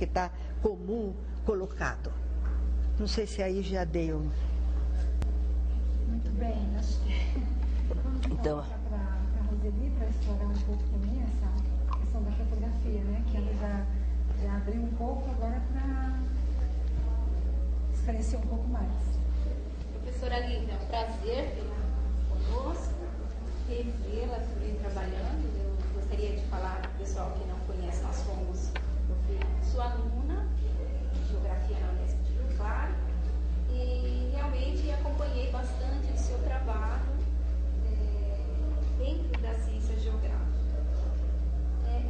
que está comum colocado. Não sei se aí já deu. Muito bem, acho que vamos então, para a Roseli para explorar um pouco também essa questão da cartografia, né? Que ela já abriu um pouco agora para esclarecer um pouco mais. Professora Lívia, é um prazer tê-la conosco, revê-la trabalhando. Eu gostaria de falar para o pessoal que não conhece, eu fui sua aluna de Geografia na Unesp de Rio Claro e realmente acompanhei bastante o seu trabalho dentro da ciência geográfica.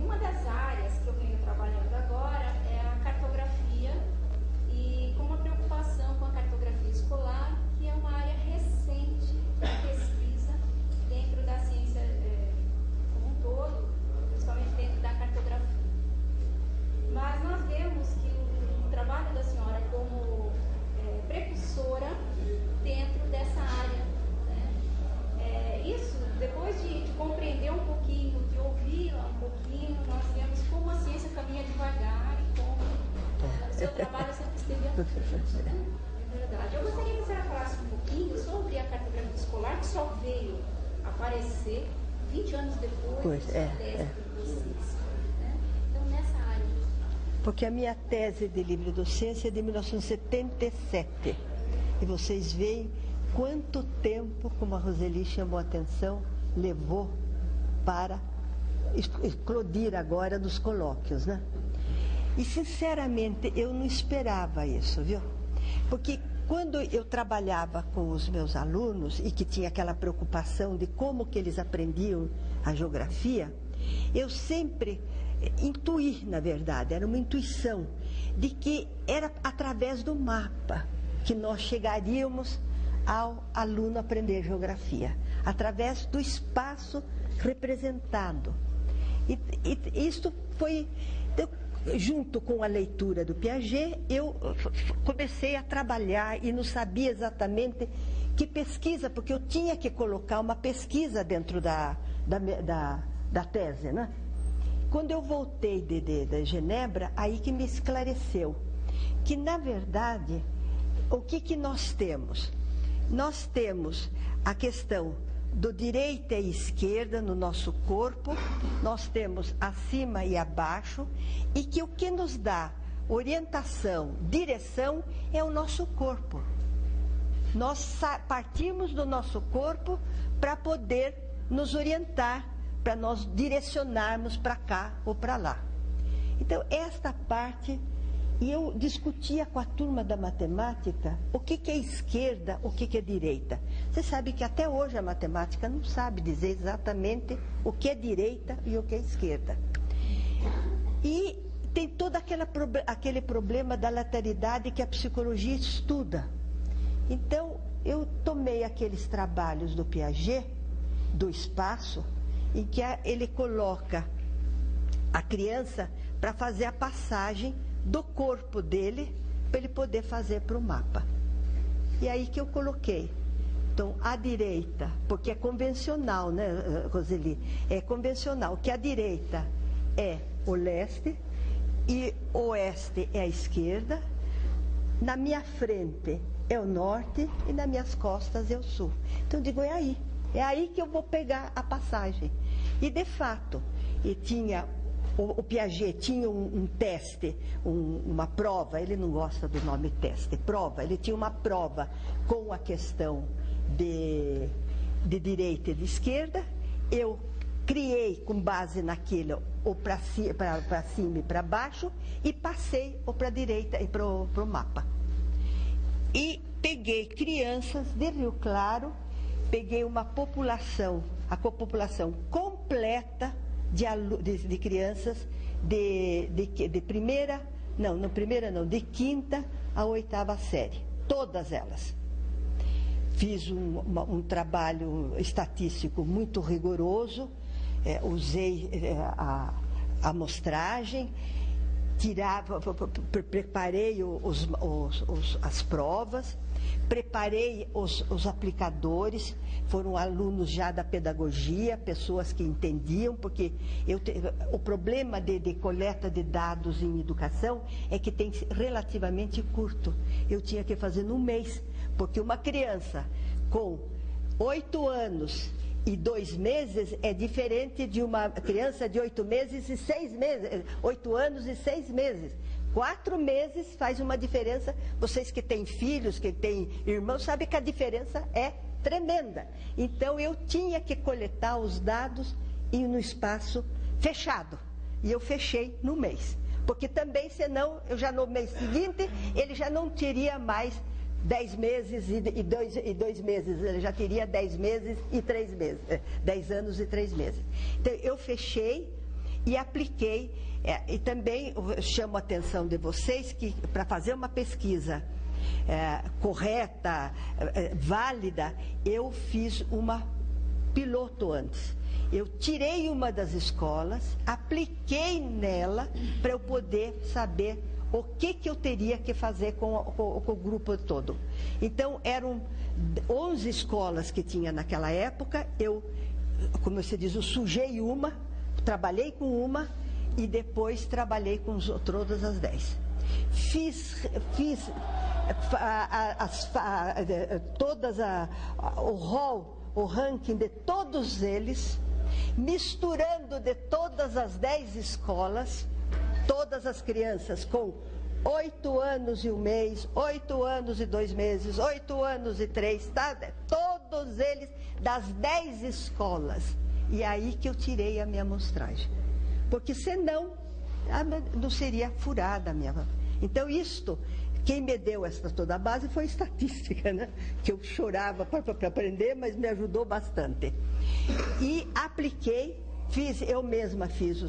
Uma das áreas que eu venho trabalhando agora é a cartografia e com uma preocupação com a cartografia escolar, que é uma área recente de pesquisa dentro da ciência como um todo, principalmente dentro da cartografia. Mas nós vemos que o trabalho da senhora como precursora dentro dessa área, né? Isso, depois de compreender um pouquinho, de ouvi-la um pouquinho, nós vemos como a ciência caminha devagar e como o seu trabalho sempre esteve à frente. É verdade. Eu gostaria que a senhora falasse um pouquinho sobre a cartografia escolar, que só veio aparecer 20 anos depois da tese de vocês. Né? Então, nessa área. Porque a minha tese de livre docência é de 1977. E vocês veem quanto tempo, como a Roseli chamou a atenção, levou para eclodir agora nos colóquios, né? E, sinceramente, eu não esperava isso, viu? Porque quando eu trabalhava com os meus alunos e que tinha aquela preocupação de como que eles aprendiam a geografia, eu sempre intuí, na verdade, era uma intuição, de que era através do mapa que nós chegaríamos ao aluno aprender geografia, através do espaço representado. E isto foi, junto com a leitura do Piaget, eu comecei a trabalhar e não sabia exatamente que pesquisa, porque eu tinha que colocar uma pesquisa dentro da tese, né? Quando eu voltei de Genebra, aí que me esclareceu que, na verdade, o que nós temos? Nós temos a questão do direita e esquerda no nosso corpo, nós temos acima e abaixo, e que o que nos dá orientação, direção, é o nosso corpo. Nós partimos do nosso corpo para poder nos orientar, para nós direcionarmos para cá ou para lá. Então, esta parte, e eu discutia com a turma da matemática o que é esquerda, o que é direita. Você sabe que até hoje a matemática não sabe dizer exatamente o que é direita e o que é esquerda. E tem todo aquele problema da lateralidade que a psicologia estuda. Então, eu tomei aqueles trabalhos do Piaget, do espaço, em que ele coloca a criança para fazer a passagem do corpo dele, para ele poder fazer para o mapa. E aí que eu coloquei. Então, à direita, porque é convencional, né, Roseli? É convencional que a direita é o leste e o oeste é a esquerda. Na minha frente é o norte e nas minhas costas é o sul. Então, eu digo, é aí que eu vou pegar a passagem. E, de fato, o Piaget tinha um teste, uma prova, ele não gosta do nome teste, prova, ele tinha uma prova com a questão de direita e de esquerda. Eu criei com base naquilo ou para cima e para baixo e passei ou para a direita e para o mapa. E peguei crianças de Rio Claro, peguei uma população, a população completa de crianças de primeira, de quinta a oitava série, todas elas. Fiz um trabalho estatístico muito rigoroso, usei a amostragem, preparei as provas, preparei os aplicadores, foram alunos já da pedagogia, pessoas que entendiam, porque o problema de coleta de dados em educação é que tem relativamente curto. Eu tinha que fazer num mês, porque uma criança com 8 anos e 2 meses é diferente de uma criança de 8 meses e 6 meses, 8 anos e 6 meses. 4 meses faz uma diferença. Vocês que têm filhos, que têm irmãos, sabem que a diferença é tremenda. Então eu tinha que coletar os dados e no espaço fechado. E eu fechei no mês. Porque também, senão, eu já no mês seguinte, ele já não teria mais 10 meses e 2 meses, ele já teria 10 meses e 3 meses, 10 anos e 3 meses. Então, eu fechei e apliquei, e também chamo a atenção de vocês que para fazer uma pesquisa correta, válida, eu fiz uma piloto antes. Eu tirei uma das escolas, apliquei nela para eu poder saber o que eu teria que fazer com o grupo todo. Então, eram 11 escolas que tinha naquela época. Eu, como você diz, eu sujei uma, trabalhei com uma e depois trabalhei com todas as 10. Fiz o rol, o ranking de todos eles, misturando de todas as 10 escolas, todas as crianças com 8 anos e 1 mês, 8 anos e 2 meses, 8 anos e 3, tá? Todos eles das 10 escolas. E aí que eu tirei a minha amostragem. Porque senão não seria furada a minha. Então quem me deu toda a base foi estatística, né? Que eu chorava para aprender, mas me ajudou bastante. E apliquei. Eu mesma fiz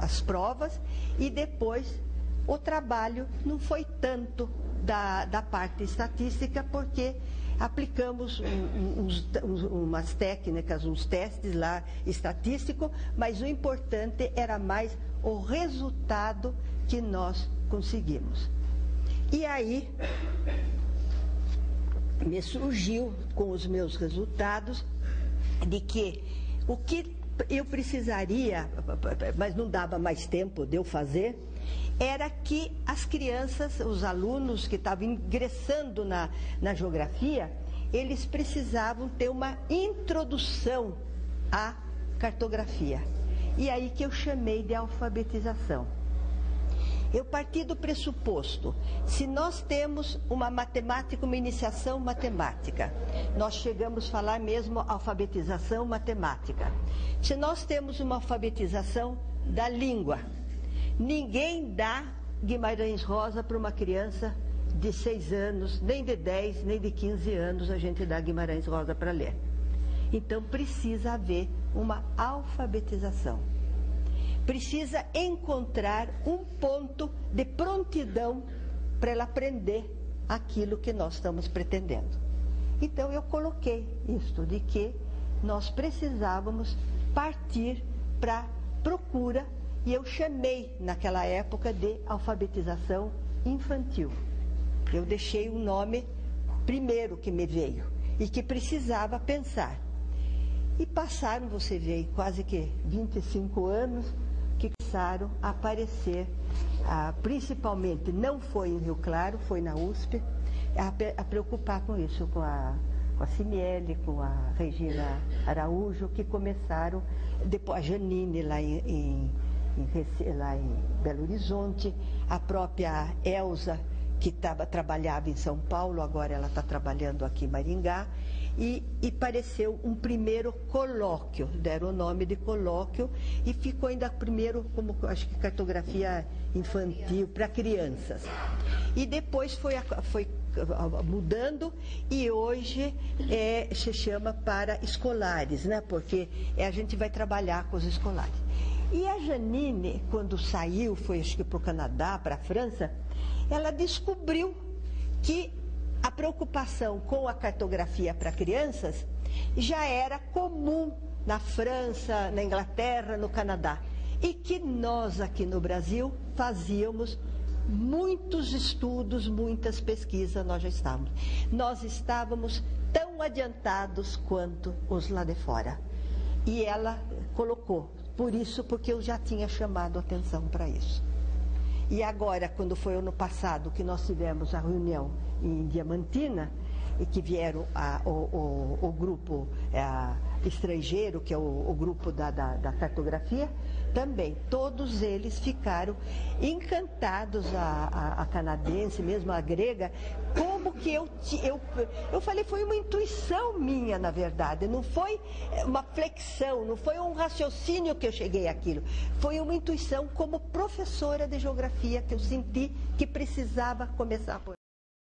as provas e depois o trabalho não foi tanto da parte estatística, porque aplicamos umas técnicas, uns testes lá estatísticos, mas o importante era mais o resultado que nós conseguimos. E aí me surgiu com os meus resultados de que o que eu precisaria, mas não dava mais tempo de eu fazer, era que as crianças, os alunos que estavam ingressando na geografia, eles precisavam ter uma introdução à cartografia. E aí que eu chamei de alfabetização. Eu parti do pressuposto, se nós temos uma matemática, uma iniciação matemática, nós chegamos a falar mesmo alfabetização matemática. Se nós temos uma alfabetização da língua, ninguém dá Guimarães Rosa para uma criança de 6 anos, nem de 10, nem de 15 anos a gente dá Guimarães Rosa para ler. Então precisa haver uma alfabetização. Precisa encontrar um ponto de prontidão para ela aprender aquilo que nós estamos pretendendo. Então eu coloquei isto de que nós precisávamos partir para procura, e eu chamei naquela época de alfabetização infantil. Eu deixei o nome primeiro que me veio e que precisava pensar. E passaram, você vê, quase que 25 anos que começaram a aparecer, principalmente, não foi em Rio Claro, foi na USP, a preocupar com isso, com a Cimiele, com a Regina Araújo, que começaram, depois a Janine lá em Belo Horizonte, a própria Elza, que trabalhava em São Paulo, agora ela está trabalhando aqui em Maringá, e pareceu um primeiro colóquio, deram o nome de colóquio, e ficou ainda primeiro como, acho que cartografia infantil para crianças. E depois foi mudando, e hoje se chama para escolares, né? Porque a gente vai trabalhar com os escolares. E a Janine, quando saiu, foi acho que para o Canadá, para a França, ela descobriu que a preocupação com a cartografia para crianças já era comum na França, na Inglaterra, no Canadá. e que nós aqui no Brasil fazíamos muitos estudos, muitas pesquisas, nós estávamos tão adiantados quanto os lá de fora. E ela colocou, porque eu já tinha chamado atenção para isso. E agora, quando foi ano passado que nós tivemos a reunião em Diamantina, e que vieram o grupo estrangeiro, que é o grupo da cartografia, também todos eles ficaram encantados, a canadense, mesmo a grega, como que eu falei, foi uma intuição minha, na verdade, não foi uma flexão, não foi um raciocínio que eu cheguei àquilo, foi uma intuição como professora de geografia que eu senti que precisava começar por